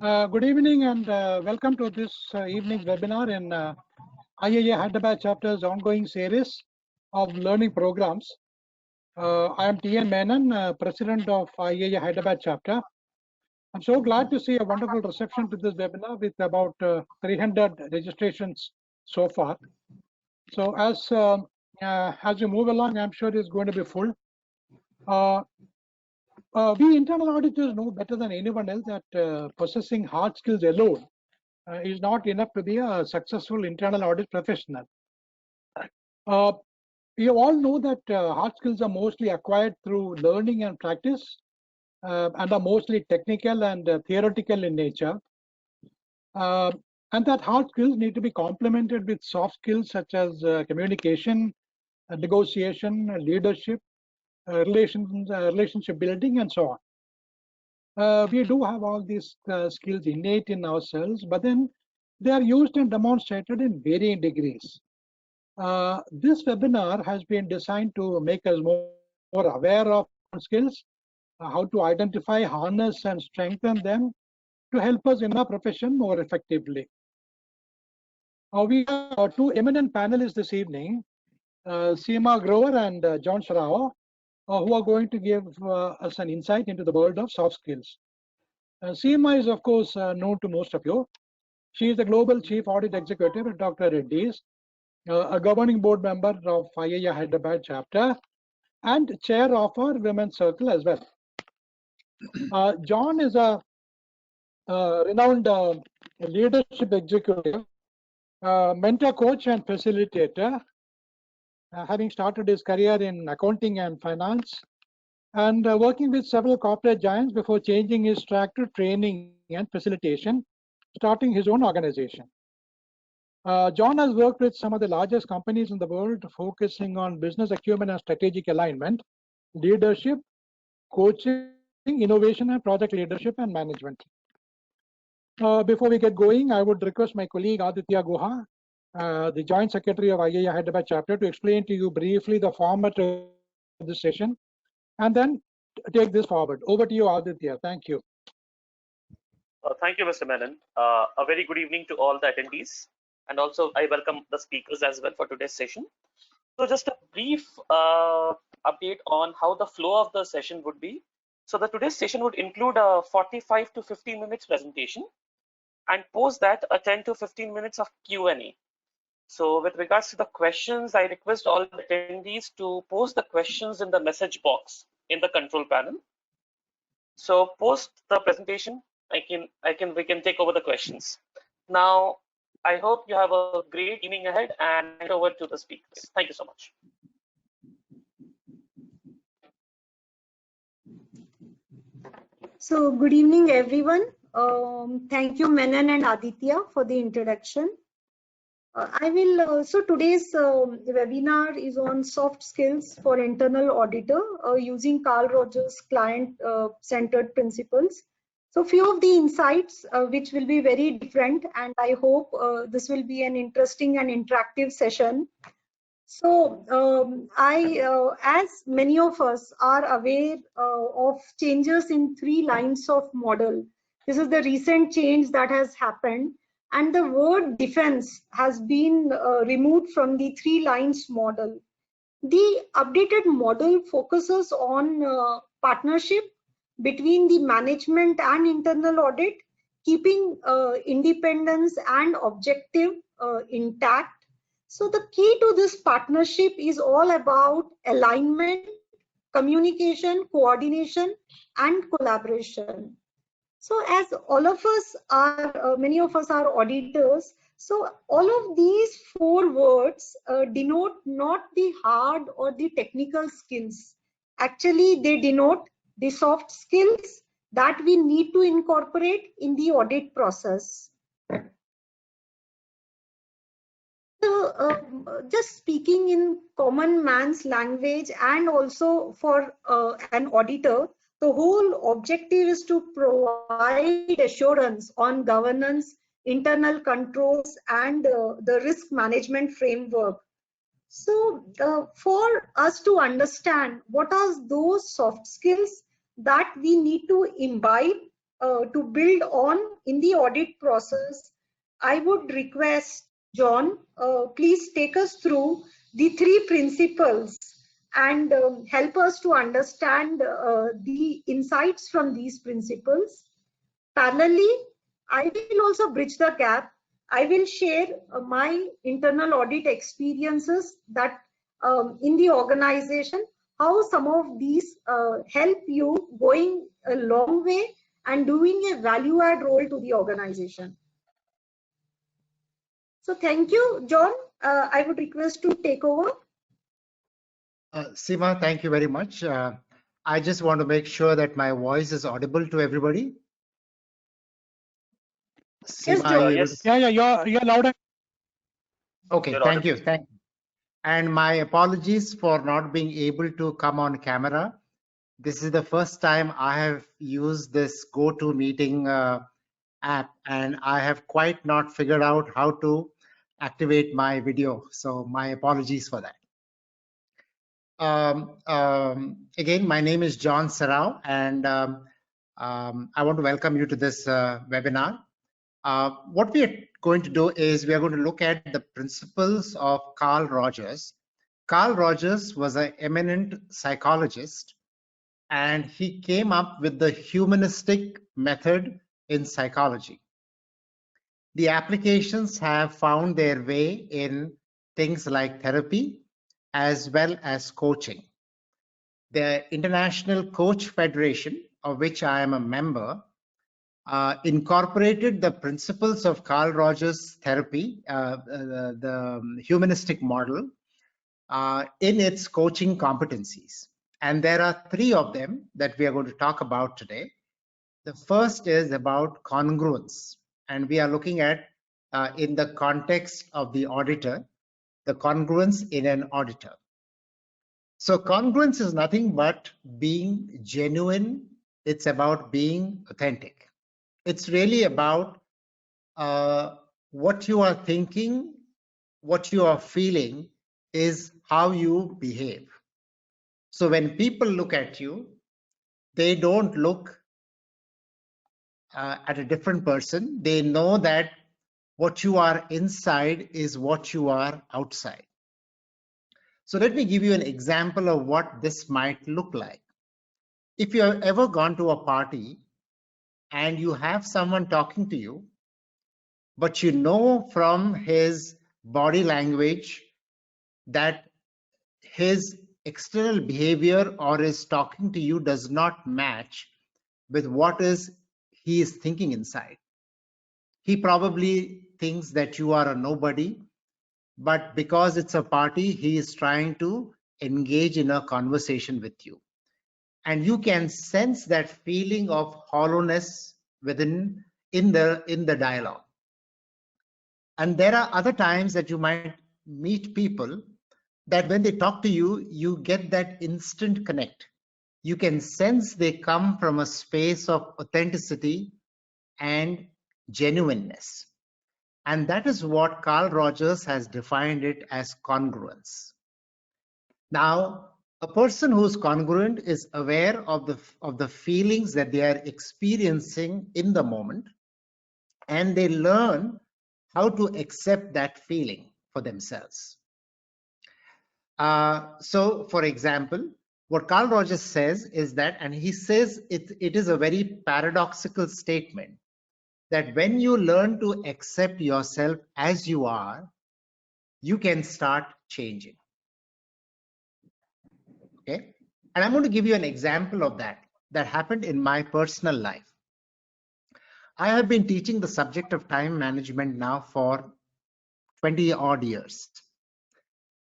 Good evening and welcome to this evening's webinar in IIA Hyderabad chapter's ongoing series of learning programs. I am T.N. Menon, President of IIA Hyderabad chapter. I'm so glad to see a wonderful reception to this webinar with about 300 registrations so far. So as we move along, I'm sure it's going to be full. We internal auditors know better than anyone else that possessing hard skills alone is not enough to be a successful internal audit professional. You all know that hard skills are mostly acquired through learning and practice and are mostly technical and theoretical in nature. And that hard skills need to be complemented with soft skills such as communication, negotiation, leadership, relationship building, and so on. We do have all these skills innate in ourselves, but then they are used and demonstrated in varying degrees. This webinar has been designed to make us more aware of skills, how to identify, harness, and strengthen them to help us in our profession more effectively. We have two eminent panelists this evening, Seema Grover and John Sharao, who are going to give us an insight into the world of soft skills. Seema is, of course, known to most of you. She is the Global Chief Audit Executive at Dr. Reddy's, a governing board member of IIA Hyderabad chapter, and chair of our Women's Circle as well. John is a renowned leadership executive, mentor, coach, and facilitator, having started his career in accounting and finance, and working with several corporate giants before changing his track to training and facilitation, starting his own organization. John has worked with some of the largest companies in the world, focusing on business acumen and strategic alignment, leadership, coaching, innovation, and project leadership and management. Before we get going, I would request my colleague Aditya Guha, the Joint Secretary of IIA Hyderabad chapter, to explain to you briefly the format of this session, and then take this forward. Over to you, Aditya. Thank you. Thank you, Mr. Menon. A very good evening to all the attendees, and also I welcome the speakers as well for today's session. So just a brief update on how the flow of the session would be. So today's session would include a 45 to 50 minutes presentation, and post that a 10 to 15 minutes of Q&A. So with regards to the questions, I request all the attendees to post the questions in the message box in the control panel. So post the presentation, we can take over the questions. Now, I hope you have a great evening ahead, and hand over to the speakers. Thank you so much. So good evening, everyone. Thank you, Menon and Aditya, for the introduction. So today's webinar is on soft skills for internal auditor using Carl Rogers client-centered principles. So few of the insights which will be very different, and I hope this will be an interesting and interactive session. So as many of us are aware of changes in 3 lines of model. This is the recent change that has happened, and the word defense has been removed from the 3 lines model. The updated model focuses on partnership between the management and internal audit, keeping independence and objective intact. So the key to this partnership is all about alignment, communication, coordination, and collaboration. So as all of us are, many of us are auditors, so all of these 4 words denote not the hard or the technical skills. Actually, they denote the soft skills that we need to incorporate in the audit process. Just speaking in common man's language, and also for an auditor, the whole objective is to provide assurance on governance, internal controls, and the risk management framework. So for us to understand what are those soft skills that we need to imbibe to build on in the audit process, I would request John, please take us through the 3 principles and help us to understand the insights from these principles. Parallelly, I will also bridge the gap. I will share my internal audit experiences that in the organization, how some of these help you going a long way and doing a value add role to the organization. So thank you, John. I would request to take over. Seema, thank you very much. I just want to make sure that my voice is audible to everybody. Yes, Seema, John. Yes. Yeah, you're loud. Okay, You're thank you. audible. Thank you. And my apologies for not being able to come on camera. This is the first time I have used this GoToMeeting app, and I have quite not figured out how to activate my video. So my apologies for that. Again, my name is John Serrao, and I want to welcome you to this webinar. What we are going to do is we are going to look at the principles of Carl Rogers. Carl Rogers was an eminent psychologist, and he came up with the humanistic method in psychology. The applications have found their way in things like therapy as well as coaching. The International Coach Federation, of which I am a member, incorporated the principles of Carl Rogers therapy, the humanistic model, in its coaching competencies. And there are 3 of them that we are going to talk about today. The first is about congruence, and we are looking at, in the context of the auditor, the congruence in an auditor. So congruence is nothing but being genuine. It's about being authentic. It's really about what you are thinking, what you are feeling is how you behave. So when people look at you, they don't look at a different person. They know that what you are inside is what you are outside. So let me give you an example of what this might look like. If you have ever gone to a party and you have someone talking to you, but you know from his body language that his external behavior or his talking to you does not match with what he is thinking inside. He probably thinks that you are a nobody, but because it's a party, he is trying to engage in a conversation with you. And you can sense that feeling of hollowness in the dialogue. And there are other times that you might meet people that when they talk to you, you get that instant connect. You can sense they come from a space of authenticity and genuineness. And that is what Carl Rogers has defined it as congruence. Now, a person who's congruent is aware of the feelings that they are experiencing in the moment, and they learn how to accept that feeling for themselves. So, for example, what Carl Rogers says is that, and he says it is a very paradoxical statement, that when you learn to accept yourself as you are, you can start changing. Okay, and I'm going to give you an example of that happened in my personal life. I have been teaching the subject of time management now for 20 odd years.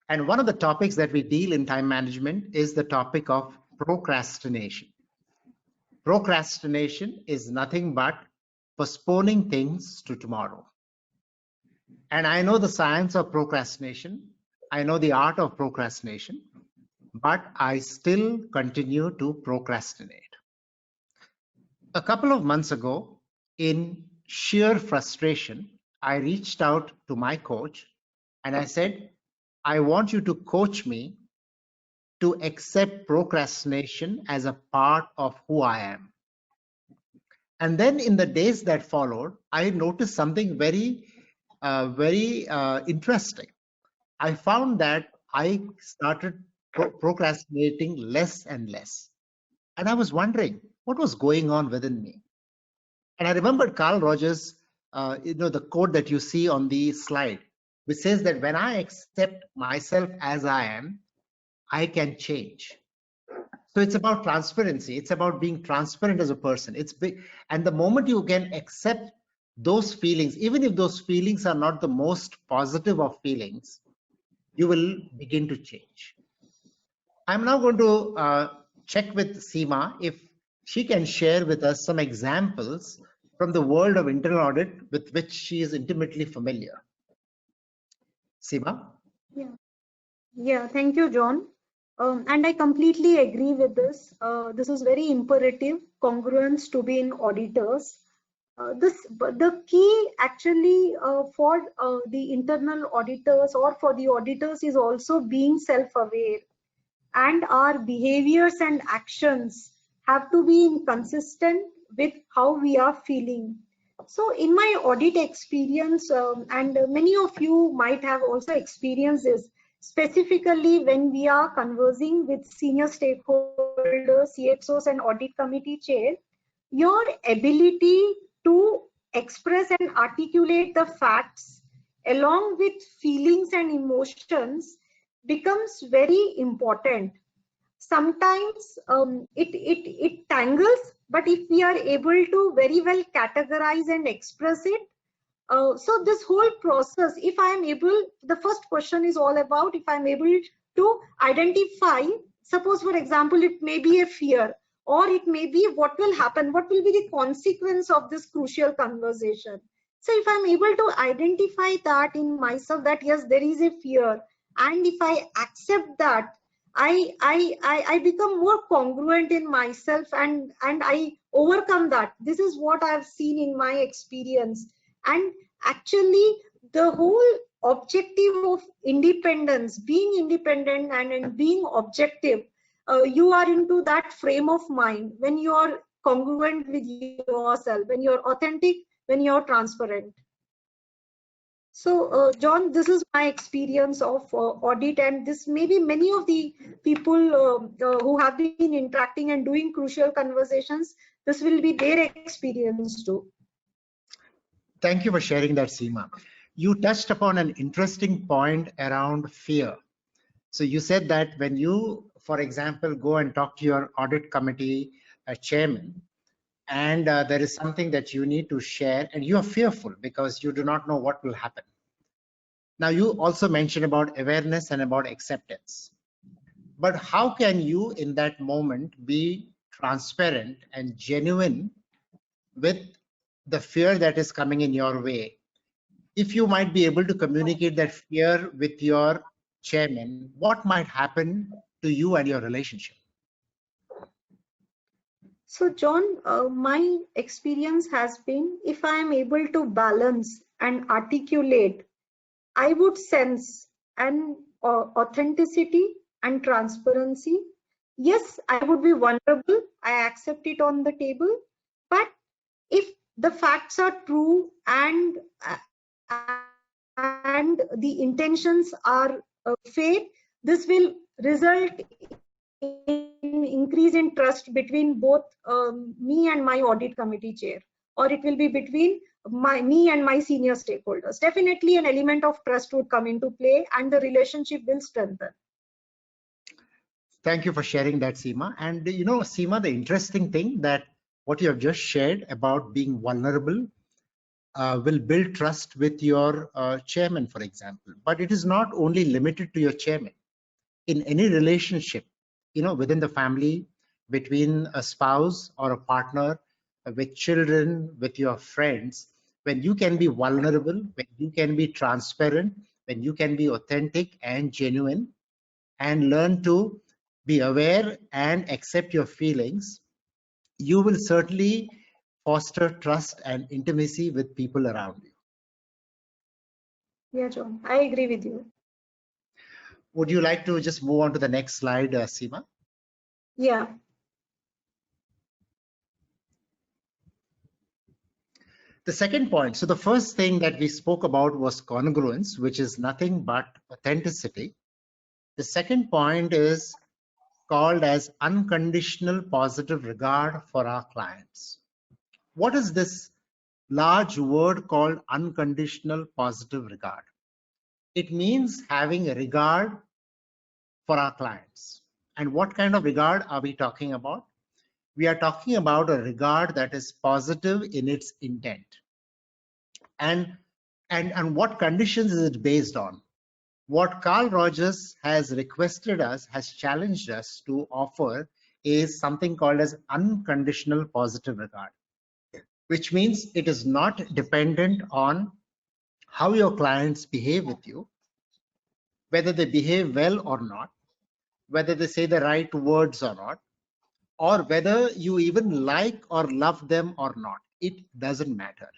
And one of the topics that we deal in time management is the topic of procrastination. Procrastination is nothing but postponing things to tomorrow. And I know the science of procrastination. I know the art of procrastination, but I still continue to procrastinate. A couple of months ago, in sheer frustration, I reached out to my coach and I said, I want you to coach me to accept procrastination as a part of who I am. And then in the days that followed, I noticed something very interesting. I found that I started procrastinating less and less. And I was wondering what was going on within me. And I remembered Carl Rogers, the quote that you see on the slide, which says that when I accept myself as I am, I can change. So it's about transparency. It's about being transparent as a person. It's big. And the moment you can accept those feelings, even if those feelings are not the most positive of feelings, you will begin to change. I'm now going to check with Seema if she can share with us some examples from the world of internal audit with which she is intimately familiar. Seema? Yeah, thank you, John. And I completely agree with this. This is very imperative, congruence to be in auditors. But the key actually for the internal auditors or for the auditors is also being self-aware, and our behaviors and actions have to be consistent with how we are feeling. So in my audit experience, and many of you might have also experienced this, specifically when we are conversing with senior stakeholders, CXOs and audit committee chair, your ability to express and articulate the facts along with feelings and emotions becomes very important. Sometimes it tangles, but if we are able to very well categorize and express it, so this whole process, if I am able, the first question is all about if I'm able to identify, suppose for example, it may be a fear, or it may be what will happen, what will be the consequence of this crucial conversation. So if I'm able to identify that in myself, that yes, there is a fear, and if I accept that, I become more congruent in myself, and I overcome that. This is what I've seen in my experience. And actually the whole objective of independence, being independent and being objective, you are into that frame of mind when you are congruent with yourself, when you're authentic, when you're transparent. So John, this is my experience of audit, and this maybe many of the people who have been interacting and doing crucial conversations, this will be their experience too. Thank you for sharing that, Seema. You touched upon an interesting point around fear. So you said that when you, for example, go and talk to your audit committee chairman, and there is something that you need to share, and you are fearful because you do not know what will happen. Now, you also mentioned about awareness and about acceptance. But how can you, in that moment, be transparent and genuine with the fear that is coming in your way? If you might be able to communicate that fear with your chairman, what might happen to you and your relationship? So John, my experience has been, if I am able to balance and articulate, I would sense an authenticity and transparency. Yes, I would be vulnerable. I accept it on the table. But if the facts are true and the intentions are fake, this will result in increase in trust between both me and my audit committee chair, or it will be between me and my senior stakeholders. Definitely an element of trust would come into play and the relationship will strengthen. Thank you for sharing that, Seema. And you know, Seema, the interesting thing that what you have just shared about being vulnerable will build trust with your chairman, for example. But it is not only limited to your chairman. In any relationship, you know, within the family, between a spouse or a partner, with children, with your friends, when you can be vulnerable, when you can be transparent, when you can be authentic and genuine, and learn to be aware and accept your feelings, you will certainly foster trust and intimacy with people around you. Yeah, John, I agree with you. Would you like to just move on to the next slide, Seema? Yeah. The second point, so the first thing that we spoke about was congruence, which is nothing but authenticity. The second point is called as unconditional positive regard for our clients. What is this large word called unconditional positive regard? It means having a regard for our clients. And what kind of regard are we talking about? We are talking about a regard that is positive in its intent. And what conditions is it based on? What Carl Rogers has requested us, has challenged us to offer is something called as unconditional positive regard, which means it is not dependent on how your clients behave with you, whether they behave well or not, whether they say the right words or not, or whether you even like or love them or not. It doesn't matter.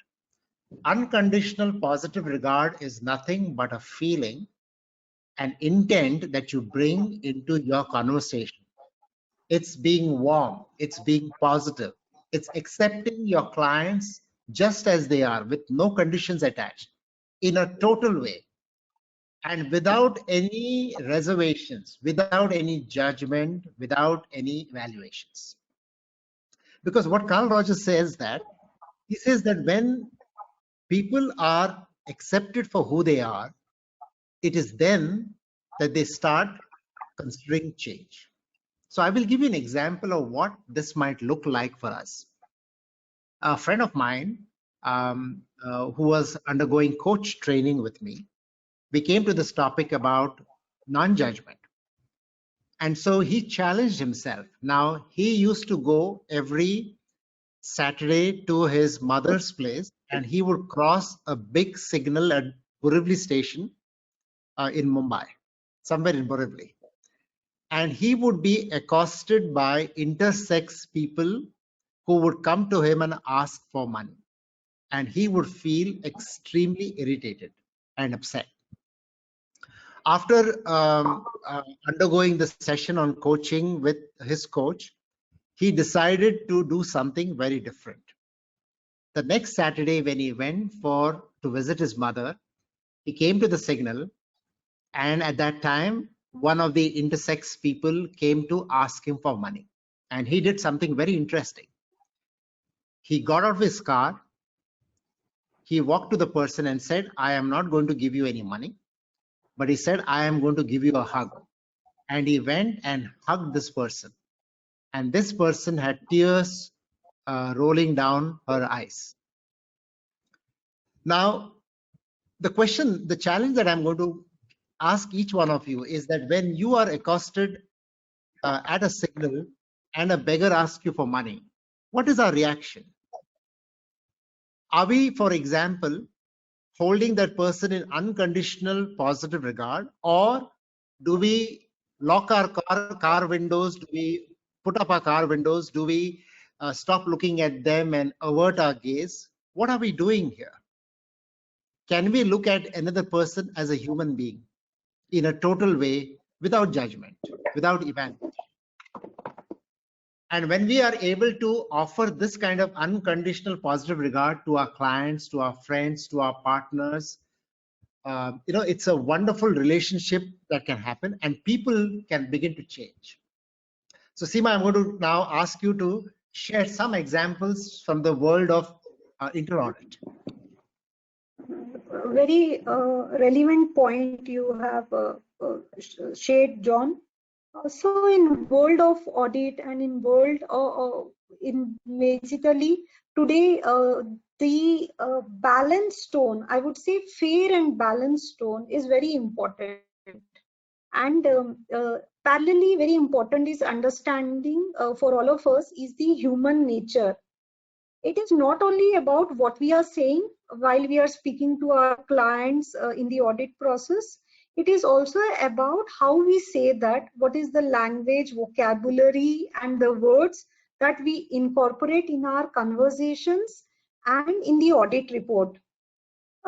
Unconditional positive regard is nothing but a feeling, an intent that you bring into your conversation. It's being warm, it's being positive, it's accepting your clients just as they are with no conditions attached in a total way and without any reservations, without any judgment, without any evaluations. Because what Carl Rogers says that, he says that when people are accepted for who they are, it is then that they start considering change. So I will give you an example of what this might look like for us. A friend of mine who was undergoing coach training with me, we came to this topic about non-judgment. And so he challenged himself. Now, he used to go every Saturday to his mother's place, and he would cross a big signal at Borivali station in Mumbai, somewhere in Borivali. And he would be accosted by intersex people who would come to him and ask for money. And he would feel extremely irritated and upset. After undergoing the session on coaching with his coach, he decided to do something very different. The next Saturday, when he went to visit his mother, he came to the signal, and at that time, one of the intersex people came to ask him for money. And he did something very interesting. He got out of his car, he walked to the person and said, I am not going to give you any money, but he said, I am going to give you a hug. And he went and hugged this person. And this person had tears rolling down her eyes. Now, the challenge that I'm going to ask each one of you is that when you are accosted at a signal and a beggar asks you for money, what is our reaction? Are we, for example, holding that person in unconditional positive regard, or do we lock our car windows? Do we put up our car windows? Do we stop looking at them and avert our gaze? What are we doing here? Can we look at another person as a human being in a total way, without judgment, without evaluation? And when we are able to offer this kind of unconditional positive regard to our clients, to our friends, to our partners, it's a wonderful relationship that can happen, and people can begin to change. So Seema, I'm going to now ask you to share some examples from the world of inter-audit. Very relevant point you have shared, John. So in world of audit and in world in basically today the balance tone, I would say fair and balanced tone is very important. And parallelly very important is understanding for all of us is the human nature. It is not only about what we are saying while we are speaking to our clients in the audit process. It is also about how we say that, what is the language, vocabulary, and the words that we incorporate in our conversations and in the audit report.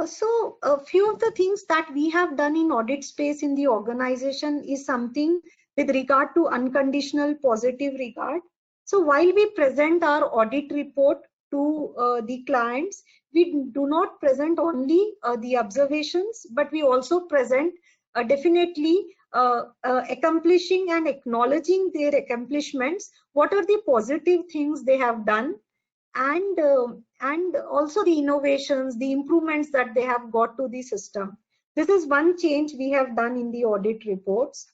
So a few of the things that we have done in audit space in the organization is something with regard to unconditional positive regard. So while we present our audit report to the clients, we do not present only the observations, but we also present definitely accomplishing and acknowledging their accomplishments. What are the positive things they have done, and also the innovations, the improvements that they have got to the system. This is one change we have done in the audit reports.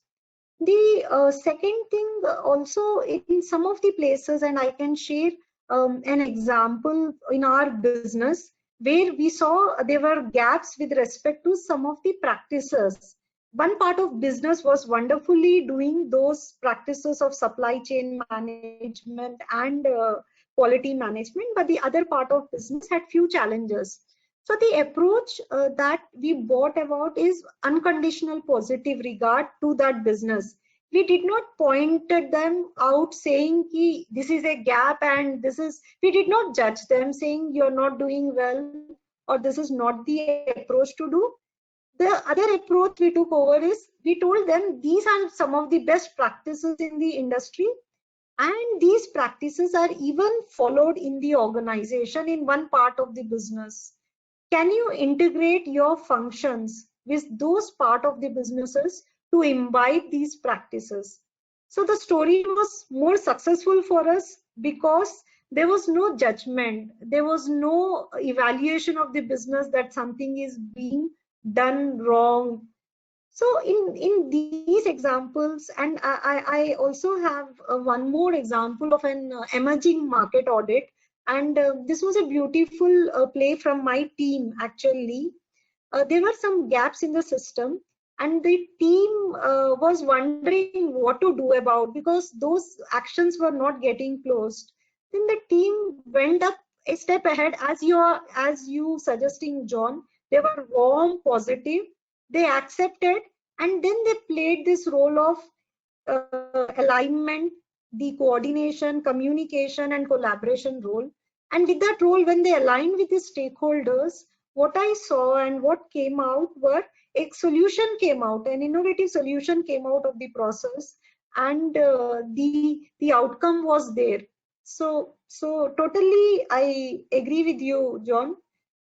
The second thing also, in some of the places, and I can share an example in our business where we saw there were gaps with respect to some of the practices. One part of business was wonderfully doing those practices of supply chain management and quality management, but the other part of business had few challenges. So the approach that we brought about is unconditional positive regard to that business. We did not point at them out saying ki, this is a gap and this is, we did not judge them saying you're not doing well or this is not the approach to do. The other approach we took over is we told them these are some of the best practices in the industry, and these practices are even followed in the organization in one part of the business. Can you integrate your functions with those part of the businesses to imbibe these practices? So the story was more successful for us because there was no judgment, there was no evaluation of the business that something is being done wrong. So in these examples, and I also have one more example of an emerging market audit, and this was a beautiful play from my team actually. There were some gaps in the system, and the team was wondering what to do about, because those actions were not getting closed. Then the team went up a step ahead, as you suggesting, John. They were warm, positive, they accepted, and then they played this role of alignment, the coordination, communication, and collaboration role. And with that role, when they aligned with the stakeholders, what I saw and what came out were a solution came out, an innovative solution came out of the process, and the outcome was there. So totally I agree with you, John.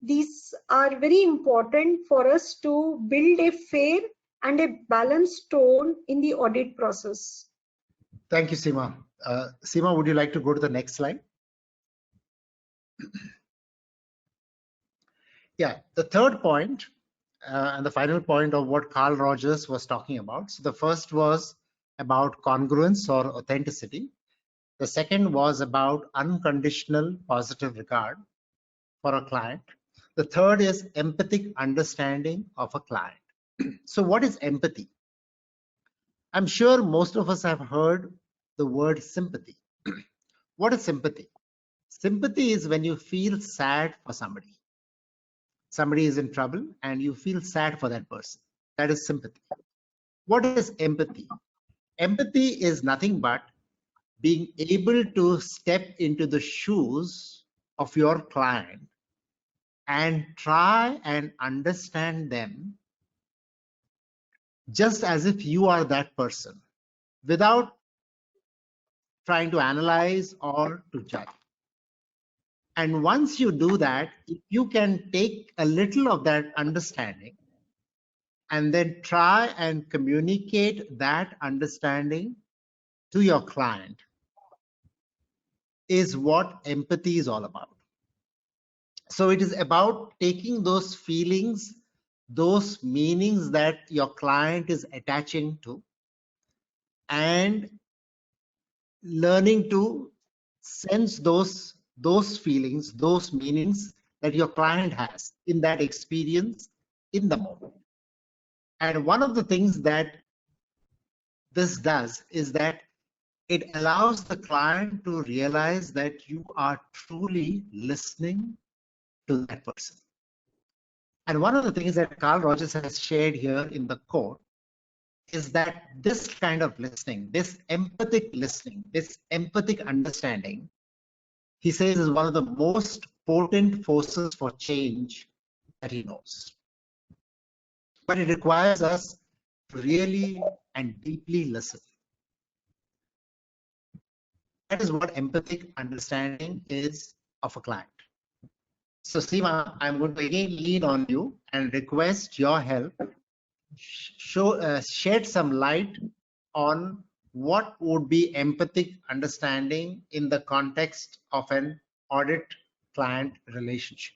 These are very important for us to build a fair and a balanced tone in the audit process. Thank you, Seema. Seema, would you like to go to the next slide? Yeah, the third point and the final point of what Carl Rogers was talking about. So the first was about congruence or authenticity. The second was about unconditional positive regard for a client. The third is empathic understanding of a client. So what is empathy? I'm sure most of us have heard the word sympathy. What is sympathy? Sympathy is when you feel sad for somebody. Somebody is in trouble and you feel sad for that person. That is sympathy. What is empathy? Empathy is nothing but being able to step into the shoes of your client and try and understand them just as if you are that person, without trying to analyze or to judge. And once you do that, if you can take a little of that understanding and then try and communicate that understanding to your client, is what empathy is all about. So it is about taking those feelings, those meanings that your client is attaching to, and learning to sense those feelings, those meanings that your client has in that experience in the moment. And one of the things that this does is that it allows the client to realize that you are truly listening to that person. And one of the things that Carl Rogers has shared here in the quote is that this kind of listening, this empathic understanding, he says, is one of the most potent forces for change that he knows. But it requires us to really and deeply listen. That is what empathic understanding is of a client. So Seema, I'm going to again lean on you and request your help. Shed some light on what would be empathic understanding in the context of an audit client relationship.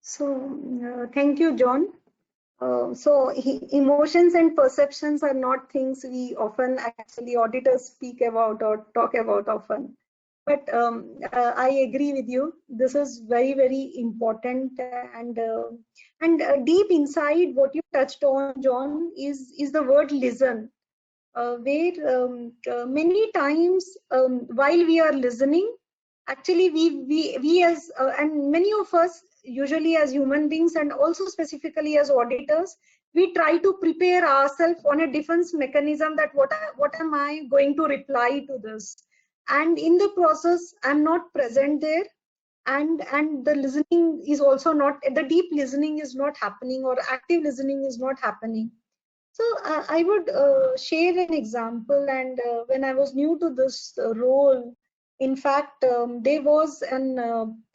So thank you, John. Emotions and perceptions are not things we often actually auditors speak about or talk about often. But I agree with you. This is very, very important, and deep inside what you touched on, John, is the word listen. Where many times while we are listening, actually we as and many of us usually as human beings and also specifically as auditors, we try to prepare ourselves on a defense mechanism that what am I going to reply to this, and in the process I'm not present there, and the listening is also not, the deep listening is not happening or active listening is not happening. So I would share an example. And when I was new to this role, in fact, there was an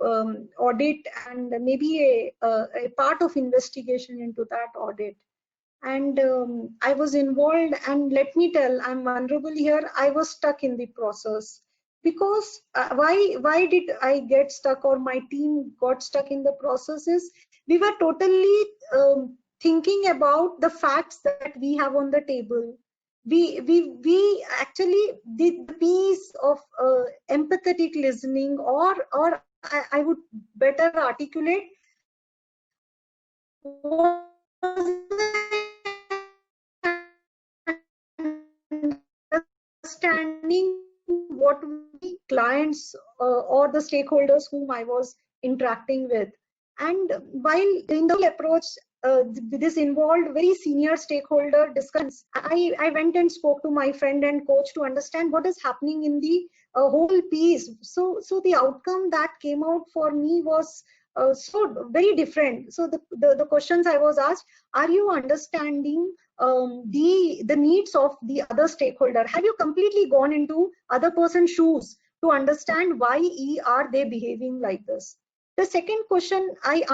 audit and maybe a part of investigation into that audit. And I was involved, and let me tell, I'm vulnerable here. I was stuck in the process because why did I get stuck, or my team got stuck in the process? Is we were totally thinking about the facts that we have on the table. We actually did the piece of empathetic listening, or I would better articulate, was understanding what the clients or the stakeholders whom I was interacting with. And while in the approach, this involved very senior stakeholder discussions. I went and spoke to my friend and coach to understand what is happening in the whole piece. So the outcome that came out for me was so very different. So the questions I was asked: are you understanding the needs of the other stakeholder? Have you completely gone into other person's shoes to understand why are they behaving like this? The second question I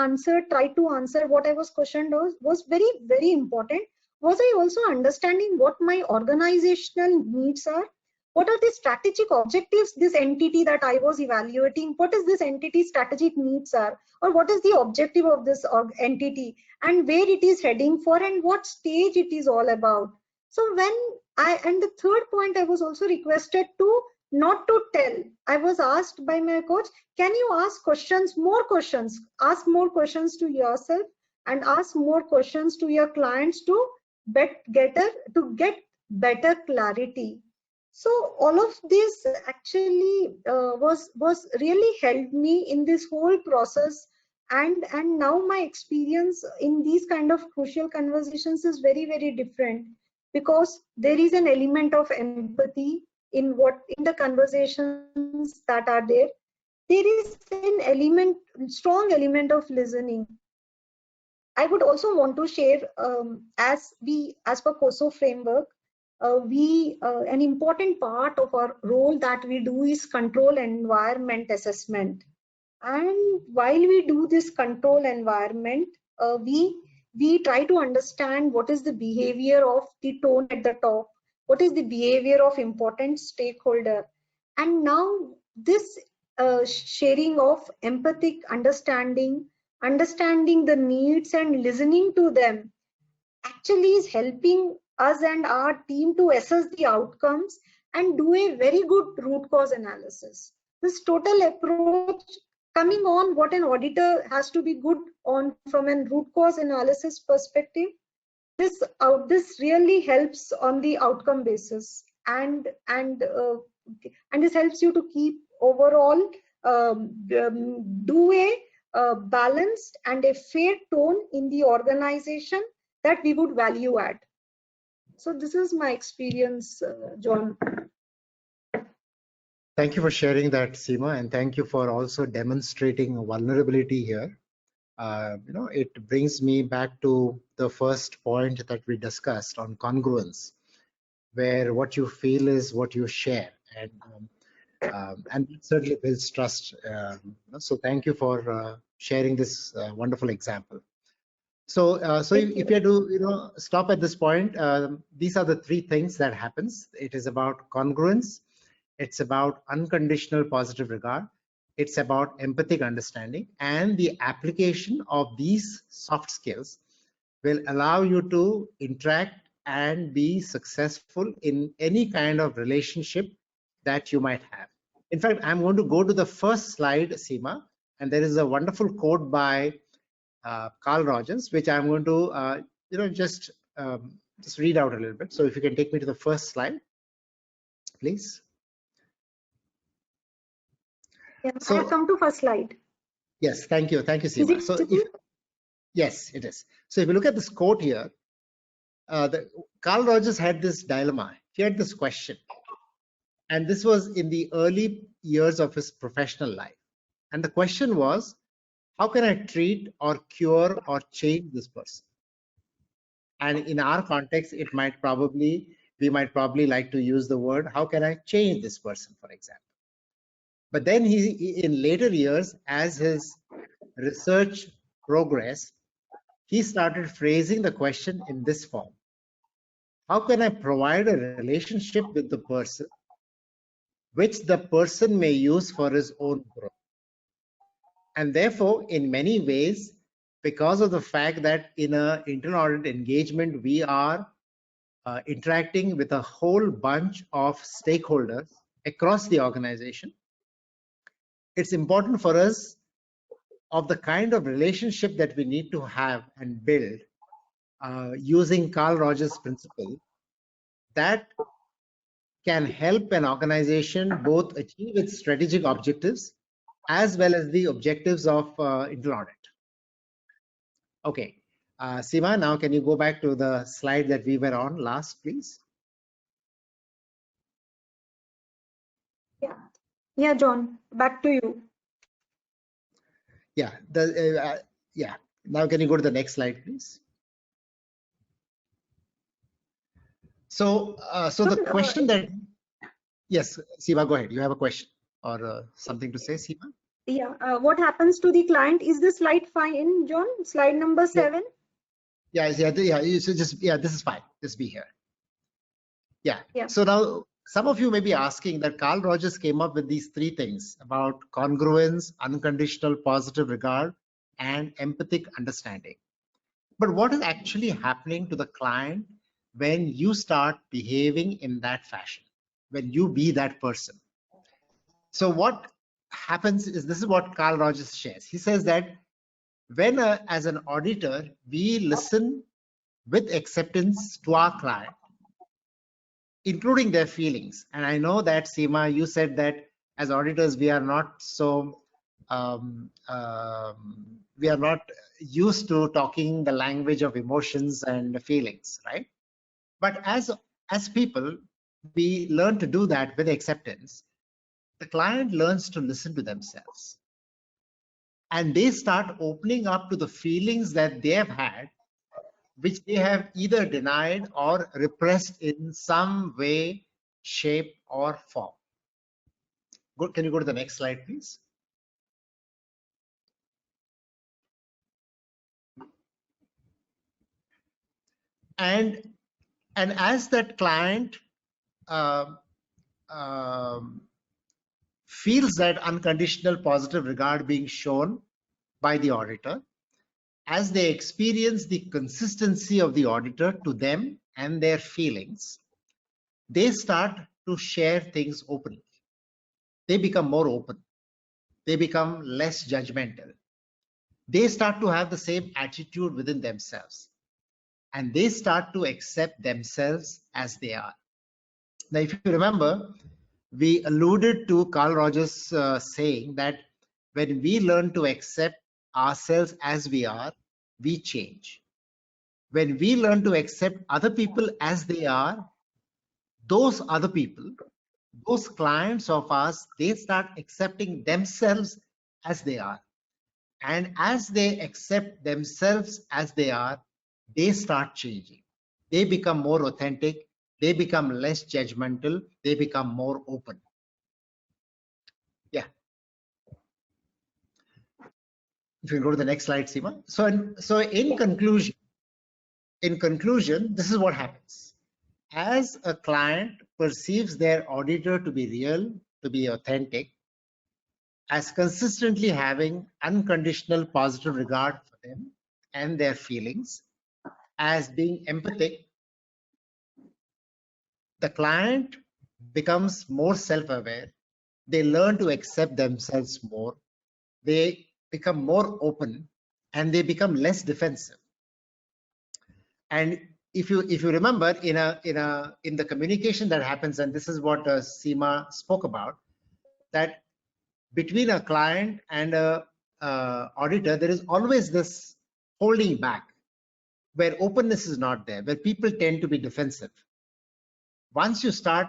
tried to answer what I was questioned was very, very important. Was I also understanding what my organizational needs are? What are the strategic objectives this entity that I was evaluating? What is this entity's strategic needs are? Or what is the objective of this entity, and where it is heading for, and what stage it is all about? So and the third point, I was also requested to not to tell. I was asked by my coach, can you ask questions, more questions, ask more questions to yourself and ask more questions to your clients to get better clarity. So all of this actually was really helped me in this whole process. And now my experience in these kind of crucial conversations is very, very different, because there is an element of empathy in the conversations that are there. There is an strong element of listening. I would also want to share, as per COSO framework, an important part of our role that we do is control environment assessment. And while we do this control environment, we try to understand what is the behavior of the tone at the top, what is the behavior of important stakeholder. And now this sharing of empathic understanding the needs and listening to them actually is helping us and our team to assess the outcomes and do a very good root cause analysis. This total approach coming on what an auditor has to be good on from a root cause analysis perspective, this really helps on the outcome basis, and this helps you to keep overall do a balanced and a fair tone in the organization that we would value add. So this is my experience, John. Thank you for sharing that, Seema, and thank you for also demonstrating vulnerability here. It brings me back to the first point that we discussed on congruence, where what you feel is what you share. And And it certainly builds trust. So thank you for sharing this wonderful example. So, if you do, stop at this point, these are the three things that happens. It is about congruence. It's about unconditional positive regard. It's about empathic understanding, and the application of these soft skills will allow you to interact and be successful in any kind of relationship that you might have. In fact, I'm going to go to the first slide, Seema, and there is a wonderful quote by Carl Rogers, which I'm going to, just read out a little bit. So if you can take me to the first slide, please. Yeah, so, I have come to first slide. Yes, thank you, Seema. So yes, it is. So if you look at this quote here, Carl Rogers had this dilemma. He had this question, and this was in the early years of his professional life. And the question was, how can I treat or cure or change this person? And in our context, we might probably like to use the word, how can I change this person, for example? But then in later years, as his research progressed, he started phrasing the question in this form. How can I provide a relationship with the person which the person may use for his own growth? And therefore, in many ways, because of the fact that in an internal audit engagement, we are interacting with a whole bunch of stakeholders across the organization, it's important for us of the kind of relationship that we need to have and build using Carl Rogers' principle that can help an organization both achieve its strategic objectives as well as the objectives of internal audit. Okay, Seema, now can you go back to the slide that we were on last, please? Yeah, John, back to you. Yeah, now can you go to the next slide, please? So, the question that, yes, Seema, go ahead. You have a question or something to say, Seema? Yeah, what happens to the client? Is the slide fine, John? Slide number 7? Yeah. So this is fine. Just be here. Yeah. So now some of you may be asking that Carl Rogers came up with these three things about congruence, unconditional positive regard, and empathic understanding. But what is actually happening to the client when you start behaving in that fashion, when you be that person? So what happens is, this is what Carl Rogers shares. He says that when as an auditor, we listen with acceptance to our client, including their feelings. And I know that, Seema, you said that as auditors, we are not so, we are not used to talking the language of emotions and feelings, right? But as people, we learn to do that with acceptance. The client learns to listen to themselves. And they start opening up to the feelings that they have had, which they have either denied or repressed in some way, shape, or form. Good. Can you go to the next slide, please? And as that client feels that unconditional positive regard being shown by the auditor, as they experience the consistency of the auditor to them and their feelings, they start to share things openly. They become more open. They become less judgmental. They start to have the same attitude within themselves. And they start to accept themselves as they are. Now, if you remember, we alluded to Carl Rogers saying that when we learn to accept ourselves as we are, we change. When we learn to accept other people as they are, those other people, those clients of ours, they start accepting themselves as they are. And as they accept themselves as they are, they start changing. They become more authentic. They become less judgmental. They become more open. If you go to the next slide, Seema. So in conclusion, this is what happens. As a client perceives their auditor to be real, to be authentic, as consistently having unconditional positive regard for them and their feelings, as being empathic, the client becomes more self-aware. They learn to accept themselves more. They become more open and they become less defensive. And if you remember in the communication that happens, and this is what Seema spoke about, that between a client and a auditor, there is always this holding back, where openness is not there, where people tend to be defensive. Once you start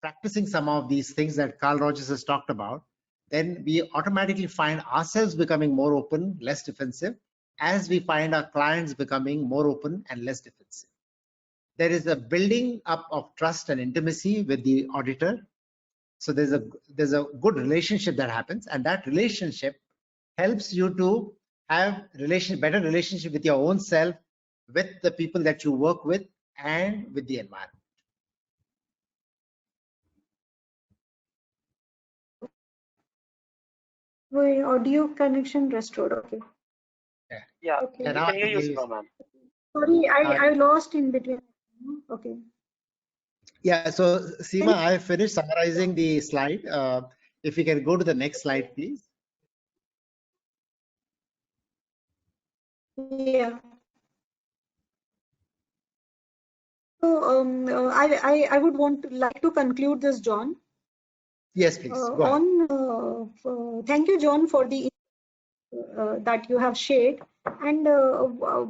practicing some of these things that Carl Rogers has talked about, then we automatically find ourselves becoming more open, less defensive, as we find our clients becoming more open and less defensive. There is a building up of trust and intimacy with the auditor. So there's a good relationship that happens, and that relationship helps you to have better relationship with your own self, with the people that you work with, and with the environment. Wait, audio connection restored. Okay. Yeah, Okay. we can hear you, Seema, ma'am. Sorry, I lost in between. Okay. Yeah, so Seema, I finished summarizing the slide. If we can go to the next slide, please. Yeah. So I would like to conclude this, John. Yes, please. Go ahead. Thank you, John, for the that you have shared, and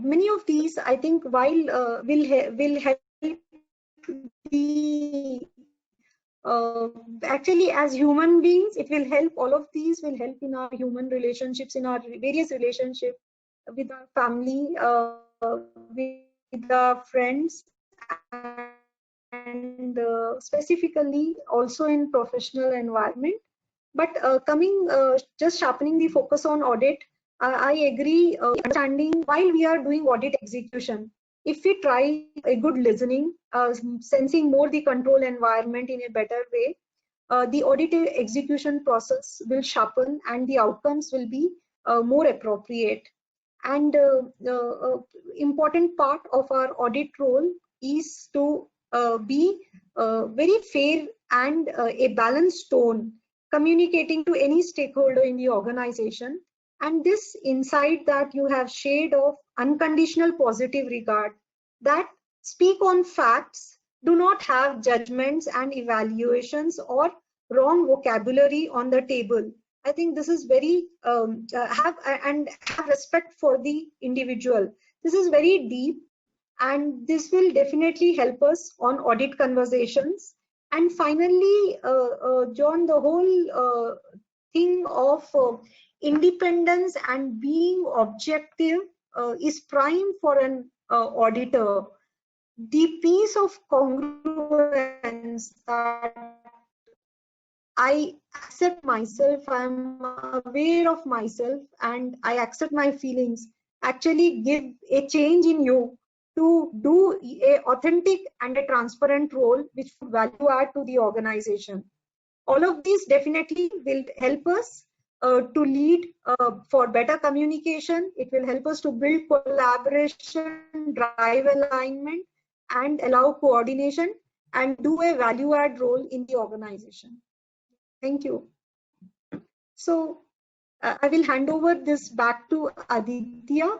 many of these, I think, while will help the actually, as human beings, it will help. All of these will help in our human relationships, in our various relationships with our family, with our friends, and specifically also in professional environment. But just sharpening the focus on audit, I agree, understanding while we are doing audit execution, if we try a good listening, sensing more the control environment in a better way, the audit execution process will sharpen and the outcomes will be more appropriate. And the important part of our audit role is to be very fair and a balanced tone, communicating to any stakeholder in the organization. And this insight that you have shared of unconditional positive regard, that speak on facts, do not have judgments and evaluations or wrong vocabulary on the table. I think this is very have respect for the individual. This is very deep, and this will definitely help us on audit conversations. And finally, John, the whole thing of independence and being objective is prime for an auditor. The piece of congruence that I accept myself, I'm aware of myself, and I accept my feelings, actually give a change in you to do a authentic and a transparent role which would value add to the organization. All of these definitely will help us to lead for better communication. It will help us to build collaboration, drive alignment, and allow coordination, and do a value add role in the organization. Thank you. So I will hand over this back to Aditya.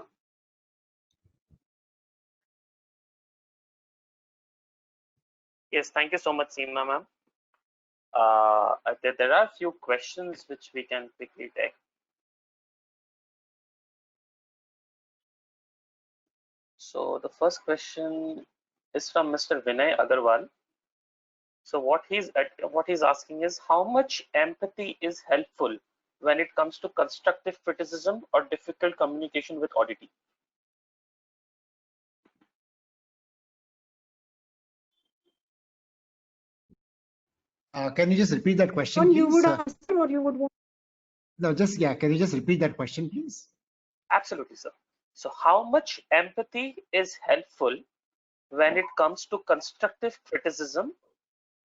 Yes, thank you so much, Seema, ma'am. There are a few questions which we can quickly take. So the first question is from Mr. Vinay Agarwal. So what he's asking is, how much empathy is helpful when it comes to constructive criticism or difficult communication with auditee? Can you just repeat that question, please? You would answer, or you would want? No, just, yeah, can you just repeat that question, please? Absolutely, sir. So how much empathy is helpful when it comes to constructive criticism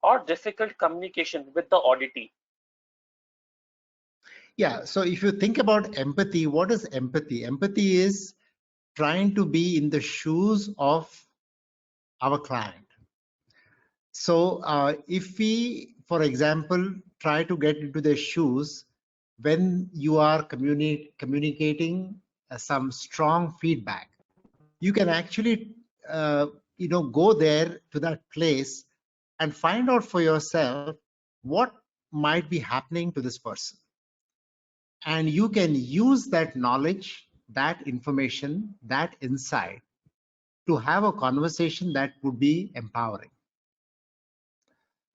or difficult communication with the auditee? Yeah, so if you think about empathy, what is empathy? Empathy is trying to be in the shoes of our client. So if we, for example, try to get into their shoes when you are communicating some strong feedback, you can actually go there to that place and find out for yourself what might be happening to this person. And you can use that knowledge, that information, that insight to have a conversation that would be empowering.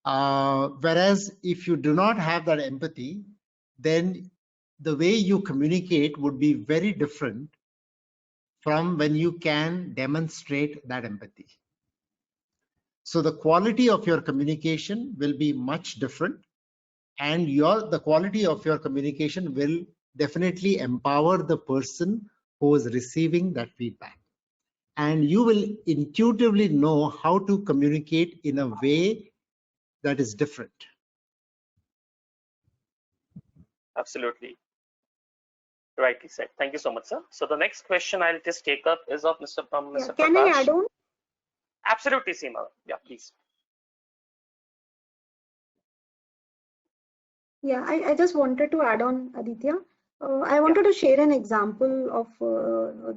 Whereas if you do not have that empathy, then the way you communicate would be very different from when you can demonstrate that empathy. So the quality of your communication will be much different, and the quality of your communication will definitely empower the person who is receiving that feedback. And you will intuitively know how to communicate in a way that is different. Absolutely. Rightly said. Thank you so much, sir. So the next question I'll just take up is of Mr. Yeah, Prakash. can I add on? Absolutely, Seema. Yeah, please. Yeah, I just wanted to add on, Aditya. I wanted to share an example of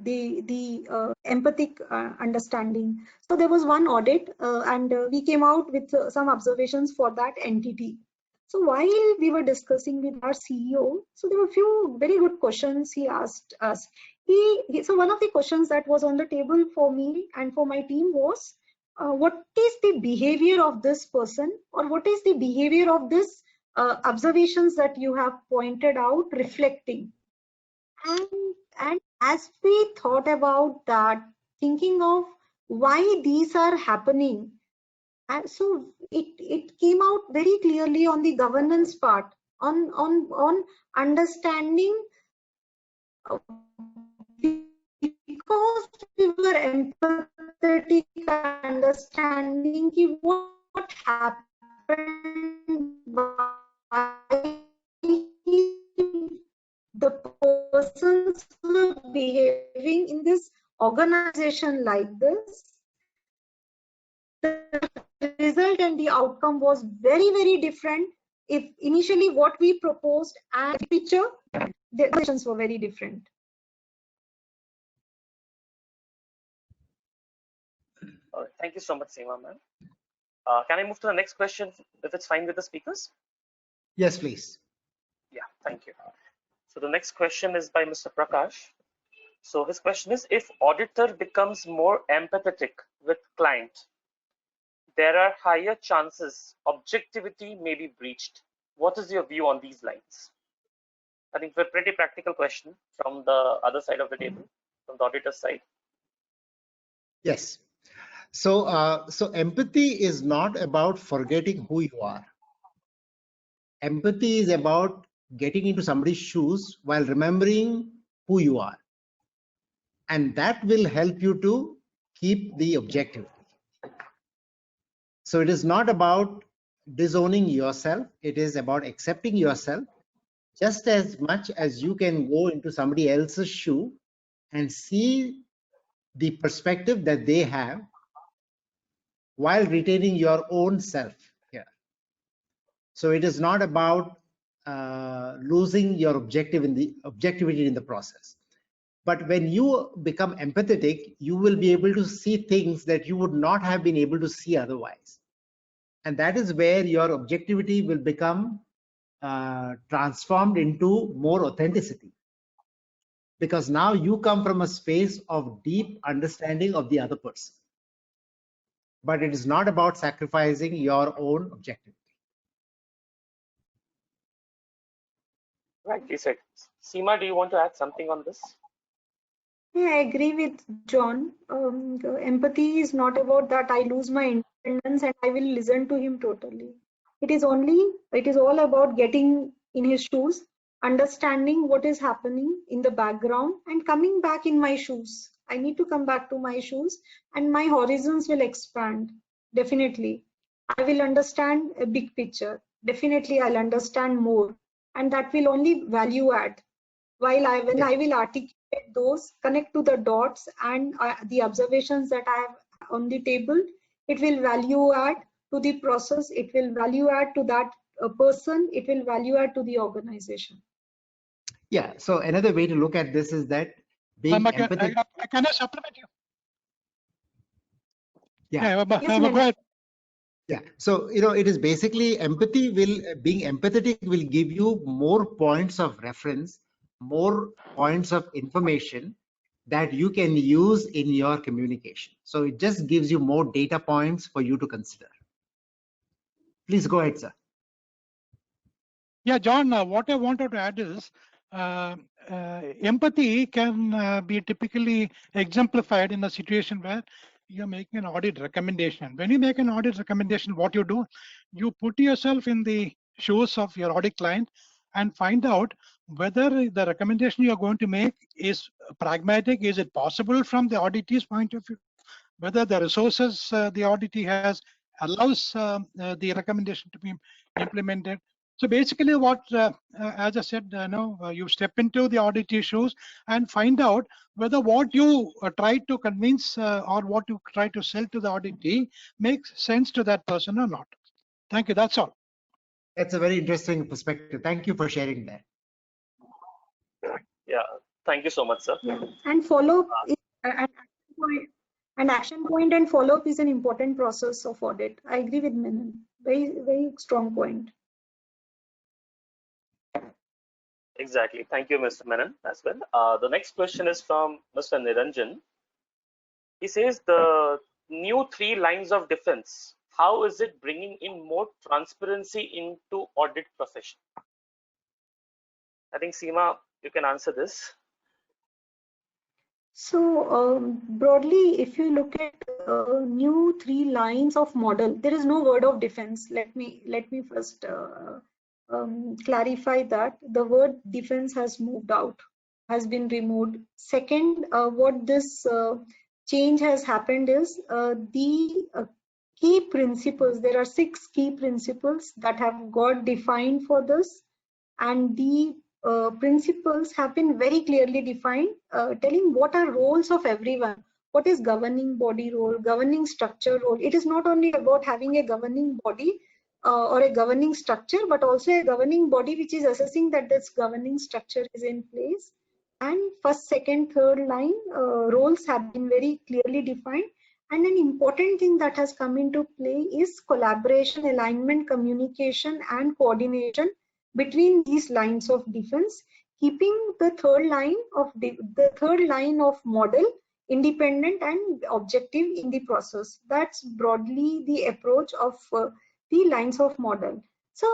the empathic understanding. So there was one audit and we came out with some observations for that entity. So while we were discussing with our CEO, so there were a few very good questions he asked us. So one of the questions that was on the table for me and for my team was, what is the behavior of this person, or what is the behavior of this observations that you have pointed out reflecting? And as we thought about that, thinking of why these are happening, and so it came out very clearly on the governance part, on understanding, because we were empathetic, understanding what happened, why the persons were behaving in this organization like this. The result and the outcome was very, very different. If initially what we proposed and the picture, the questions were very different. Thank you so much, Seema, ma'am. Can I move to the next question if it's fine with the speakers? Yes, please. Yeah, thank you. So the next question is by Mr. Prakash. So his question is, if auditor becomes more empathetic with client, there are higher chances objectivity may be breached. What is your view on these lines? I think it's a pretty practical question from the other side of the table, from the auditor's side. Yes. So, so empathy is not about forgetting who you are. Empathy is about getting into somebody's shoes while remembering who you are. And that will help you to keep the objectivity. So it is not about disowning yourself. It is about accepting yourself just as much as you can go into somebody else's shoe and see the perspective that they have while retaining your own self here. So it is not about losing your objectivity in the process. But when you become empathetic, you will be able to see things that you would not have been able to see otherwise. And that is where your objectivity will become transformed into more authenticity. Because now you come from a space of deep understanding of the other person. But it is not about sacrificing your own objectivity. Right, you said. Seema, do you want to add something on this? Yeah, I agree with John. Empathy is not about that I lose my independence and I will listen to him totally. It is all about getting in his shoes, understanding what is happening in the background and coming back in my shoes. I need to come back to my shoes and my horizons will expand. Definitely. I will understand a big picture. Definitely I'll understand more, and that will only value add. While when I will articulate those, connect to the dots and the observations that I have on the table, it will value add to the process, it will value add to that person, it will value add to the organization. Yeah, so another way to look at this is that being empathetic. Can I supplement you? Yeah. Yes, Go ahead. Yeah, so it is basically empathy being empathetic will give you more points of reference, more points of information that you can use in your communication. So it just gives you more data points for you to consider. Please go ahead, sir. Yeah, John, what I wanted to add is empathy can be typically exemplified in a situation where you're making an audit recommendation. When you make an audit recommendation, what you do, you put yourself in the shoes of your audit client and find out whether the recommendation you're going to make is pragmatic, is it possible from the auditee's point of view, whether the resources the auditee has allows the recommendation to be implemented. So basically what, as I said, you step into the auditee shoes and find out whether what you try to convince or what you try to sell to the auditee makes sense to that person or not. Thank you, that's all. That's a very interesting perspective. Thank you for sharing that. Yeah, thank you so much, sir. Yeah, and follow-up and action point and follow-up is an important process of audit. I agree with Menon. Very, very strong point. Exactly. Thank you, Mr. Menon, as well. The next question is from Mr. Niranjan. He says the new 3 lines of defense, how is it bringing in more transparency into audit profession? I think Seema, you can answer this. So broadly, if you look at new 3 lines of model, there is no word of defense. Let me first clarify that the word defense has moved out, has been removed. Second, what this change has happened is the key principles. There are 6 key principles that have got defined for this, and the principles have been very clearly defined, telling what are roles of everyone, what is governing body role, governing structure role. It is not only about having a governing body or a governing structure, but also a governing body which is assessing that this governing structure is in place. And first, second, third line roles have been very clearly defined. And an important thing that has come into play is collaboration, alignment, communication, and coordination between these lines of defense, keeping the third line of model independent and objective in the process. That's broadly the approach of the lines of model. So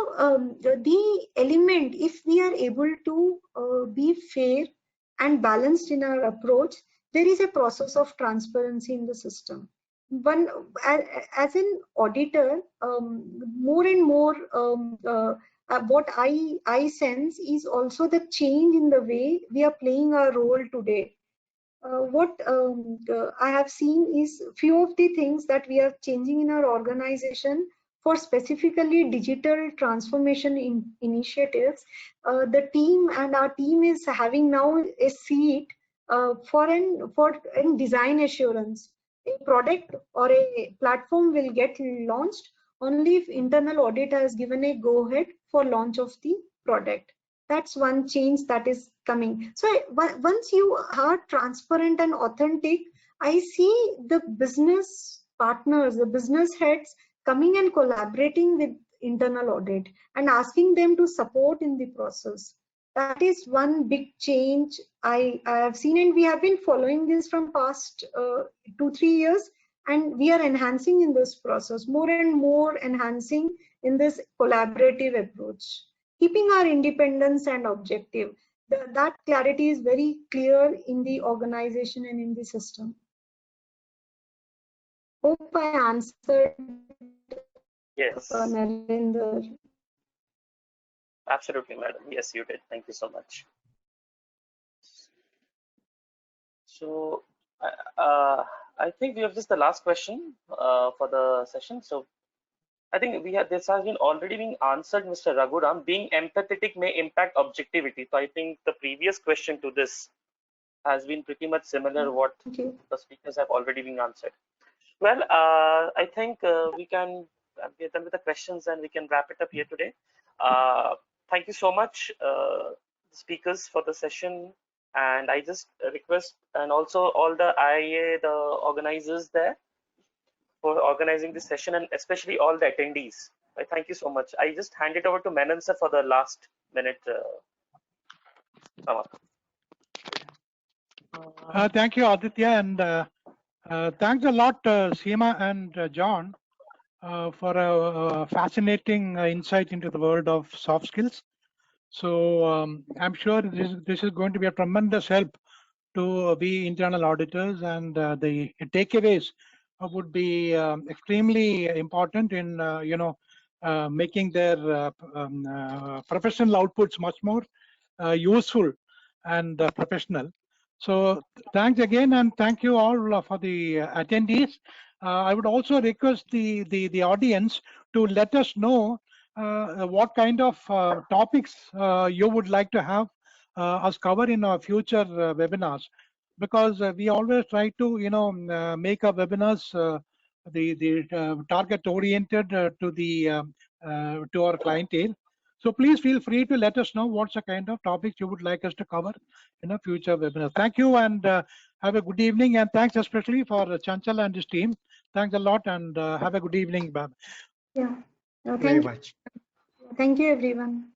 the element, if we are able to be fair and balanced in our approach, there is a process of transparency in the system. One, as an auditor, more and more what I sense is also the change in the way we are playing our role today. What I have seen is few of the things that we are changing in our organization for specifically digital transformation initiatives. The team and our team is having now a seat for design assurance. A product or a platform will get launched only if internal audit has given a go-ahead for launch of the product. That's one change that is coming. So once you are transparent and authentic, I see the business partners, the business heads coming and collaborating with internal audit and asking them to support in the process. That is one big change I have seen, and we have been following this from past 2-3 years, and we are enhancing in this process, more and more enhancing in this collaborative approach, keeping our independence and objective. That clarity is very clear in the organization and in the system. Hope I answered. Yes. Narendra. Absolutely, madam. Yes, you did. Thank you so much. So, I think we have just the last question for the session. So, I think this has been already being answered, Mr. Raghuram. Being empathetic may impact objectivity. So, I think the previous question to this has been pretty much similar what the speakers have already been answered. Well, I think we can get done with the questions and we can wrap it up here today. Thank you so much, speakers, for the session. And I just request, and also all the IIA, the organizers there, for organizing this session, and especially all the attendees. Thank you so much. I just hand it over to Menon sir for the last minute sum up. Thank you, Aditya, and thanks a lot, Seema and John, for a fascinating insight into the world of soft skills. So I'm sure this is going to be a tremendous help to the internal auditors, and the takeaways would be extremely important in making their professional outputs much more useful and professional. So thanks again, and thank you all for the attendees. I would also request the audience to let us know what kind of topics you would like to have us cover in our future webinars, because we always try to make our webinars the target oriented to our clientele. So please feel free to let us know what's the kind of topics you would like us to cover in a future webinar. Thank you, and have a good evening, and thanks especially for Chanchal and his team. Thanks a lot, and have a good evening. Yeah. Very much. Thank you, everyone.